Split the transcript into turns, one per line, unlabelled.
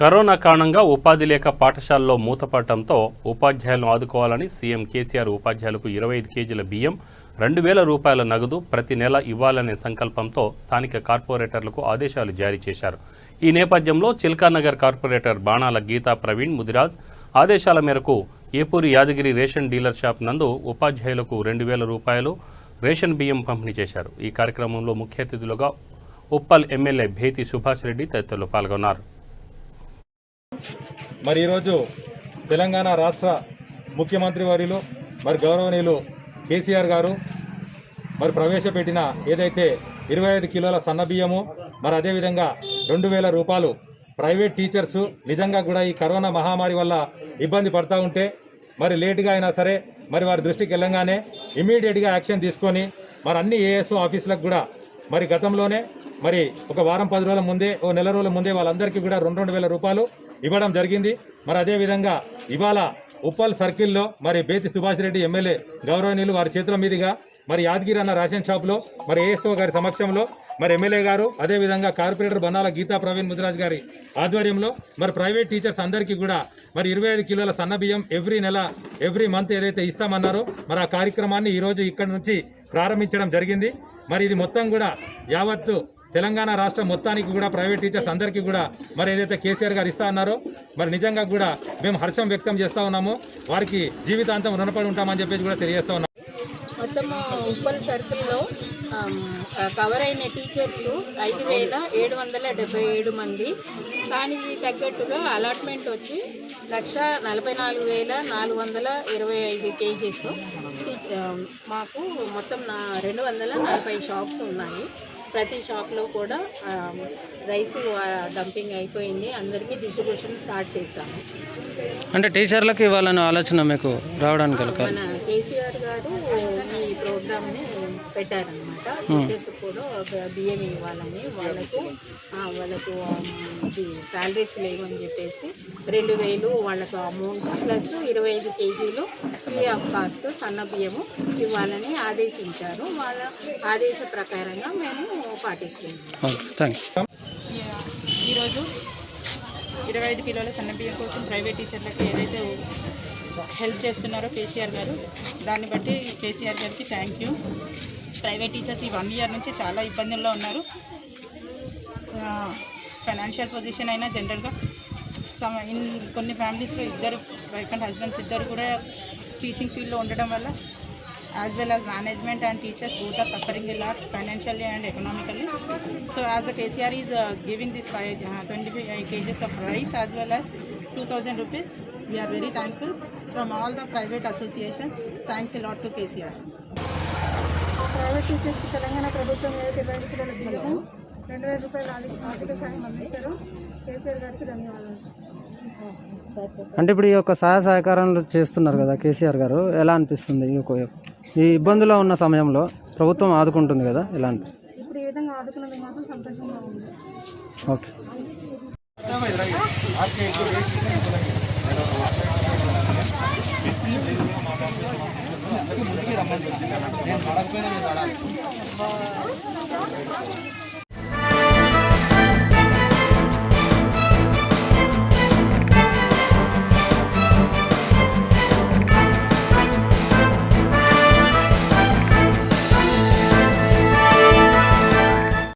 Corona కారణంగా ఉపాధి లేక పాఠశాలలో మూతపడటంతో ఉపాధ్యాయులను ఆదుకోవాలని సీఎం కేసీఆర్ ఉపాధ్యాయులకు 25 కేజీల బియ్యం, 2000 రూపాయల నగదు ప్రతి నెల ఇవ్వాలనే సంకల్పంతో స్థానిక కార్పొరేటర్లకు ఆదేశాలు జారీ చేశారు. ఈ నేపథ్యంలో చిల్కానగర్ కార్పొరేటర్ బాణాల గీతా ప్రవీణ్ ముదిరాజ్ ఆదేశాల మేరకు Epuri Yadagiri ration dealer shop నందు ఉపాధ్యాయులకు 2000 రూపాయలు రేషన్ బియ్యం పంపిణీ చేశారు. ఈ కార్యక్రమంలో ముఖ్య అతిథులుగా ఉప్పల్ ఎమ్మెల్యే భేతి సుభాష్ రెడ్డి తదితరులు పాల్గొన్నారు.
మరి ఈరోజు తెలంగాణ రాష్ట్ర ముఖ్యమంత్రి వర్యులు మరి గౌరవనీయులు కేసీఆర్ గారు మరి ప్రవేశపెట్టిన ఏదైతే 25 కిలోల సన్నబియ్యము మరి అదేవిధంగా 2000 రూపాయలు ప్రైవేట్ టీచర్స్ నిజంగా కూడా ఈ కరోనా మహమ్మారి వల్ల ఇబ్బంది పడతా ఉంటే మరి లేటుగా అయినా సరే మరి వారి దృష్టికి వెళ్ళంగానే ఇమీడియట్గా యాక్షన్ తీసుకొని మరి అన్ని ఏఎస్ఓ ఆఫీసులకు కూడా మరి గతంలోనే మరి ఒక వారం 10 రోజుల ముందే ఓ నెల రోజుల ముందే వాళ్ళందరికీ కూడా 2,000 రూపాయలు ఇవ్వడం జరిగింది. మరి అదేవిధంగా ఇవాళ ఉప్పల్ సర్కిల్లో మరి భేతి సుభాష్ రెడ్డి ఎమ్మెల్యే గౌరవనీయులు వారి చేతుల మీదుగా మరి యాదగిరి అన్న రేషన్ షాప్లో మరి ఏఎస్ఓ గారి సమక్షంలో మరి ఎమ్మెల్యే గారు అదేవిధంగా కార్పొరేటర్ బాణాల గీతా ప్రవీణ్ ముదిరాజ్ గారి ఆధ్వర్యంలో మరి ప్రైవేట్ టీచర్స్ అందరికీ కూడా మరి 25 కిలోల సన్నబియ్యం ఎవ్రీ మంత్ ఏదైతే ఇస్తామన్నారో మరి ఆ కార్యక్రమాన్ని ఈరోజు ఇక్కడ నుంచి ప్రారంభించడం జరిగింది. మరి ఇది మొత్తం కూడా యావత్తు తెలంగాణ రాష్ట్రం మొత్తానికి కూడా ప్రైవేట్ టీచర్స్ అందరికీ కూడా మరి ఏదైతే కేసీఆర్ గారు ఇస్తా అన్నారో మరి నిజంగా కూడా మేము హర్షం వ్యక్తం చేస్తూ ఉన్నాము. వారికి జీవితాంతం రుణపడి ఉంటామని చెప్పేసి కూడా తెలియజేస్తూ ఉన్నాము.
మొత్తం ఉప్పల్ సర్కిల్లో కవర్ అయిన టీచర్స్ 5,777 మంది. దానికి తగ్గట్టుగా అలాట్మెంట్ వచ్చి 1,44,425 కేజీస్. మాకు మొత్తం 240 షాప్స్ ఉన్నాయి. ప్రతి షాప్లో కూడా రైస్ డంపింగ్ అయిపోయింది. అందరికీ డిస్ట్రిబ్యూషన్ స్టార్ట్ చేశాము.
అంటే టీచర్లకు ఇవ్వాలనే ఆలోచన మీకు రావడానికి
మన కేసీఆర్ గారు ఈ ప్రోగ్రామ్ని పెట్టారనమాట. టీచర్స్ కూడా బియ్యం ఇవ్వాలని వాళ్ళకు శాలరీస్ లేవని చెప్పేసి 2,000 వాళ్ళకు అమౌంట్ ప్లస్ 25 కేజీలు ఫ్రీ ఆఫ్ కాస్ట్ సన్న బియ్యము ఇవ్వాలని ఆదేశించారు. వాళ్ళ ఆదేశ ప్రకారంగా మేము పాటిస్తున్నాం.
ఈరోజు 25 కిలోల సన్నబియ్యం కోసం ప్రైవేట్ టీచర్లకి ఏదైతే హెల్ప్ చేస్తున్నారో కేసీఆర్ గారు, దాన్ని బట్టి కేసీఆర్ గారికి థ్యాంక్ యూ. ప్రైవేట్ టీచర్స్ ఈ 1 ఇయర్ నుంచి చాలా ఇబ్బందుల్లో ఉన్నారు. ఫైనాన్షియల్ పొజిషన్ అయినా జనరల్గా కొన్ని ఫ్యామిలీస్లో ఇద్దరు వైఫ్ అండ్ హస్బెండ్స్ ఇద్దరు కూడా టీచింగ్ ఫీల్డ్లో ఉండడం వల్ల as well as management and teachers both are suffering a lot financially and economically. So as the KCR is giving this 25 kgs of rice as well as 2,000 rupees, we are very thankful from all the private associations. Thanks a lot to KCR.
Private టీచర్స్కి తెలంగాణ ప్రభుత్వం ఏదైతే 25 కిలోల బియ్యం 2,000 రూపాయలు ఆర్థిక సాయం అందించారో కేసీఆర్ గారికి ధన్యవాదాలు.
అంటే ఇప్పుడు ఈ యొక్క సహాయ సహకారాలు చేస్తున్నారు కదా కేసీఆర్ గారు, ఎలా అనిపిస్తుంది? ఈ ఇబ్బందులో ఉన్న సమయంలో ప్రభుత్వం ఆదుకుంటుంది కదా, ఎలా అనిపిస్తుంది?
ఇప్పుడు ఈ విధంగా ఆదుకున్నది మాత్రం సంతోషంగా ఉంది.
ఓకే.
నేను